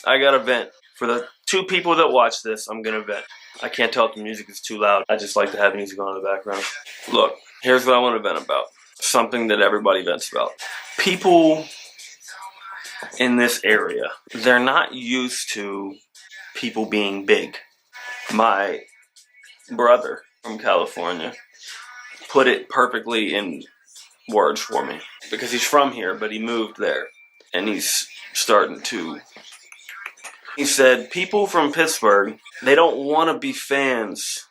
I gotta vent. For the 2 people that watch this, I'm gonna vent. I can't tell if the music is too loud. I just like to have music on in the background. Look, here's what I want to vent about. Something that everybody vents about. People in this area, they're not used to people being big. My brother from California put it perfectly in words for me. Because he's from here, but he moved there. And he's starting to... He said, people from Pittsburgh, they don't want to be fans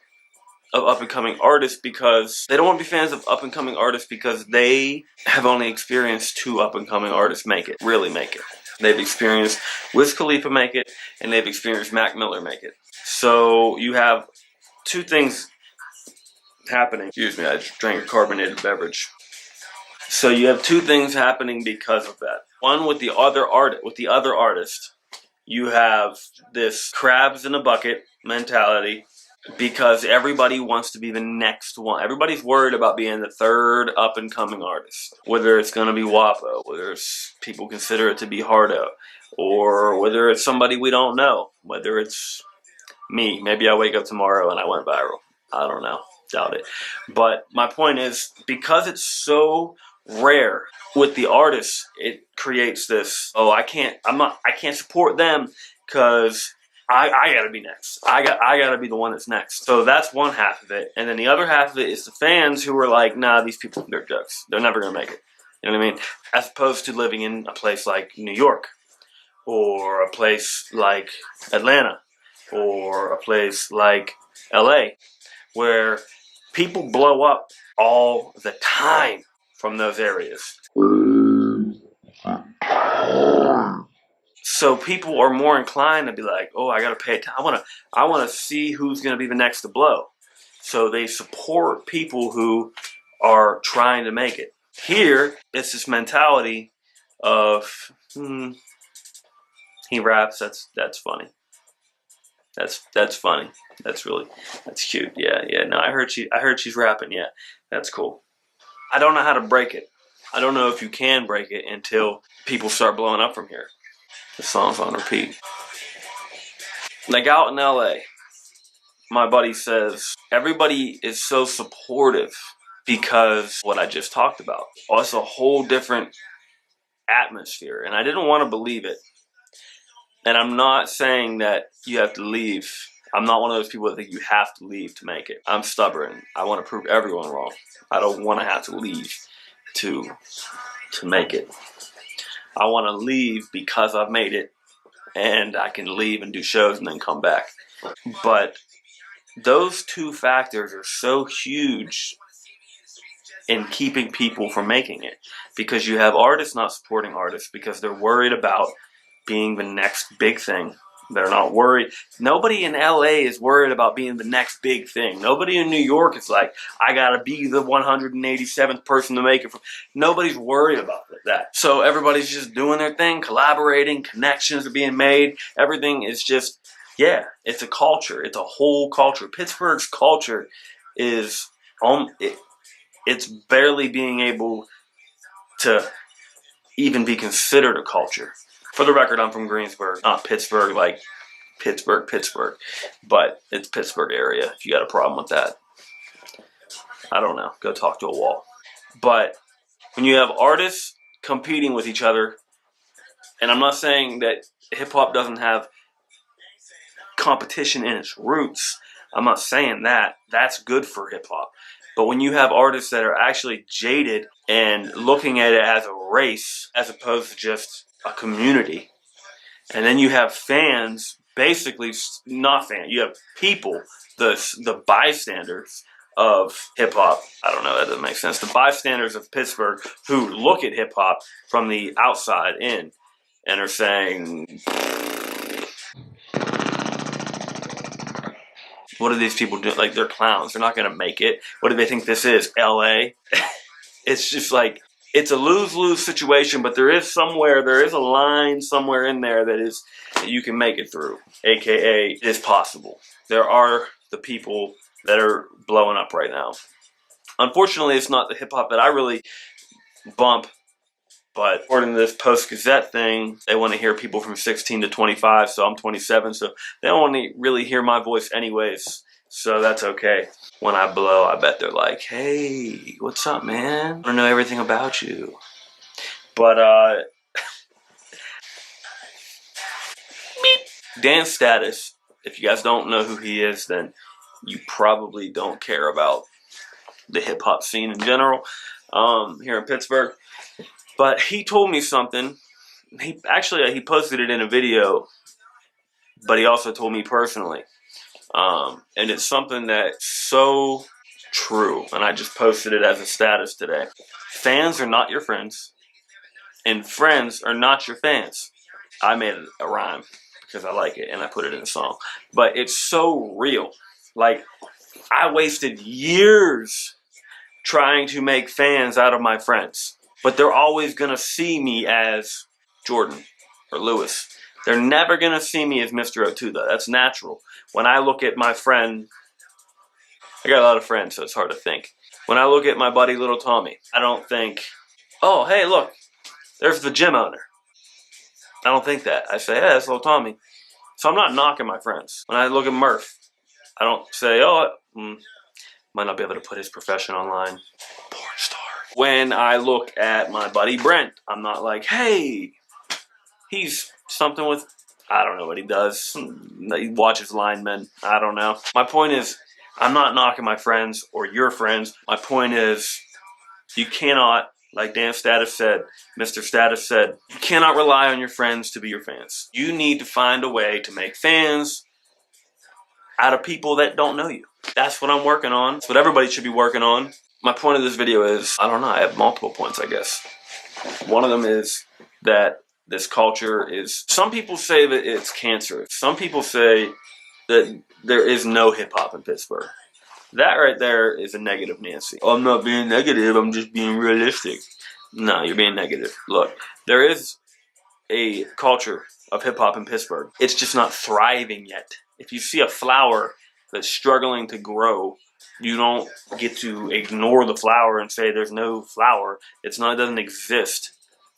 of up-and-coming artists because they have only experienced 2 up-and-coming artists really make it. They've experienced Wiz Khalifa make it, and they've experienced Mac Miller make it. So you have 2 things happening. Excuse me, I just drank a carbonated beverage. So you have 2 things happening because of that. One, with the other artist, you have this crabs in a bucket mentality because everybody wants to be the next one. Everybody's worried about being the 3rd up-and-coming artist. Whether it's going to be Wapo, whether it's people consider it to be Hardo, or whether it's somebody we don't know, whether it's me. Maybe I wake up tomorrow and I went viral. I don't know. Doubt it. But my point is, because it's so rare with the artists, it creates this, oh, I can't support them because I gotta be next. I gotta be the one that's next. So that's one half of it. And then the other half of it is the fans who are like, nah, these people, they're jokes. They're never gonna make it. You know what I mean? As opposed to living in a place like New York, or a place like Atlanta, or a place like LA, where people blow up all the time from those areas. So people are more inclined to be like, oh, I gotta pay attention. I wanna see who's gonna be the next to blow. So they support people who are trying to make it. Here, it's this mentality of, he raps. That's funny. That's funny. That's cute. Yeah. No, I heard she's rapping. Yeah, that's cool. I don't know how to break it. I don't know if you can break it until people start blowing up from here. The song's on repeat. Like out in LA, my buddy says everybody is so supportive because what I just talked about. Oh, it's a whole different atmosphere, and I didn't want to believe it. And I'm not saying that you have to leave. I'm not one of those people that think you have to leave to make it. I'm stubborn. I want to prove everyone wrong. I don't want to have to leave to make it. I want to leave because I've made it, and I can leave and do shows and then come back. But those 2 factors are so huge in keeping people from making it, because you have artists not supporting artists because they're worried about being the next big thing. They're not worried. Nobody in LA is worried about being the next big thing. Nobody in New York is like, I gotta be the 187th person to make it. Nobody's worried about that. So everybody's just doing their thing, collaborating, connections are being made. Everything is just, yeah, it's a culture. It's a whole culture. Pittsburgh's culture is, it's barely being able to even be considered a culture. For the record, I'm from Greensburg, not Pittsburgh, like Pittsburgh, but it's Pittsburgh area. If you got a problem with that, I don't know, go talk to a wall. But when you have artists competing with each other, and I'm not saying that hip-hop doesn't have competition in its roots. I'm not saying that. That's good for hip-hop. But when you have artists that are actually jaded and looking at it as a race as opposed to just a community, and then you have fans, basically not fans, you have people, the bystanders of hip-hop. I don't know, that doesn't make sense. The bystanders of Pittsburgh who look at hip-hop from the outside in and are saying, what do these people do? Like, they're clowns. They're not going to make it. What do they think this is, LA? It's just like, it's a lose-lose situation, but there is a line somewhere in there that you can make it through, aka it is possible. There are the people that are blowing up right now. Unfortunately, it's not the hip-hop that I really bump But according to this Post-Gazette thing, they want to hear people from 16 to 25, so I'm 27, so they don't want to really hear my voice anyways, so that's okay. When I blow, I bet they're like, hey, what's up, man? I want to know everything about you. But, Dan Status, if you guys don't know who he is, then you probably don't care about the hip-hop scene in general here in Pittsburgh. But he told me something. He posted it in a video, but he also told me personally. And it's something that's so true, and I just posted it as a status today. Fans are not your friends, and friends are not your fans. I made it a rhyme because I like it, and I put it in a song. But it's so real. Like, I wasted years trying to make fans out of my friends. But they're always going to see me as Jordan or Lewis. They're never going to see me as Mr. O'2ube. That's natural. When I look at my friend, I got a lot of friends, so it's hard to think. When I look at my buddy Little Tommy, I don't think, oh, hey, look, there's the gym owner. I don't think that. I say, hey, that's Little Tommy. So I'm not knocking my friends. When I look at Murph, I don't say, oh, might not be able to put his profession online. Porn star. When I look at my buddy Brent, I'm not like, hey, he's something with, I don't know what he does. He watches linemen. I don't know. My point is, I'm not knocking my friends or your friends. My point is, you cannot, like Dan Status said, Mr. Status said, you cannot rely on your friends to be your fans. You need to find a way to make fans out of people that don't know you. That's what I'm working on. That's what everybody should be working on. My point of this video is, I don't know, I have multiple points, I guess. One of them is that this culture is, some people say that it's cancerous. Some people say that there is no hip-hop in Pittsburgh. That right there is a negative Nancy. Oh, I'm not being negative, I'm just being realistic. No, you're being negative. Look, there is a culture of hip-hop in Pittsburgh. It's just not thriving yet. If you see a flower that's struggling to grow, you don't get to ignore the flower and say there's no flower. It doesn't exist.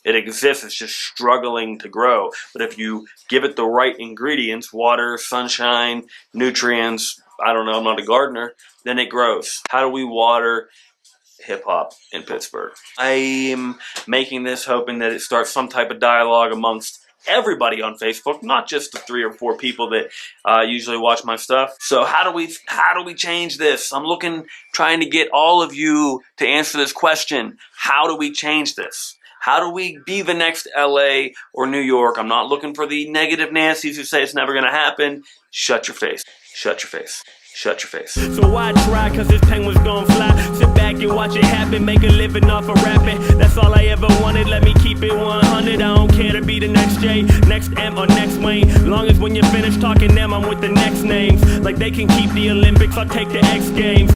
It exists, it's just struggling to grow. But if you give it the right ingredients, water, sunshine, nutrients, I don't know, I'm not a gardener, then it grows. How do we water hip-hop in Pittsburgh? I am making this hoping that it starts some type of dialogue amongst everybody on Facebook, not just the 3 or 4 people that usually watch my stuff. So how do we change this? I'm trying to get all of you to answer this question. How do we change this? How do we be the next LA or New York? I'm not looking for the negative Nancys who say it's never going to happen. Shut your face. Shut your face. Shut your face. So why try? Cause this pen was gonna fly. Sit back and watch it happen. Make a living off of rapping. That's all I ever wanted. Let me keep it 100. I don't care to be the next J, next M, or next Wayne. Long as when you finish talking them, I'm with the next names. Like they can keep the Olympics, I'll take the X Games.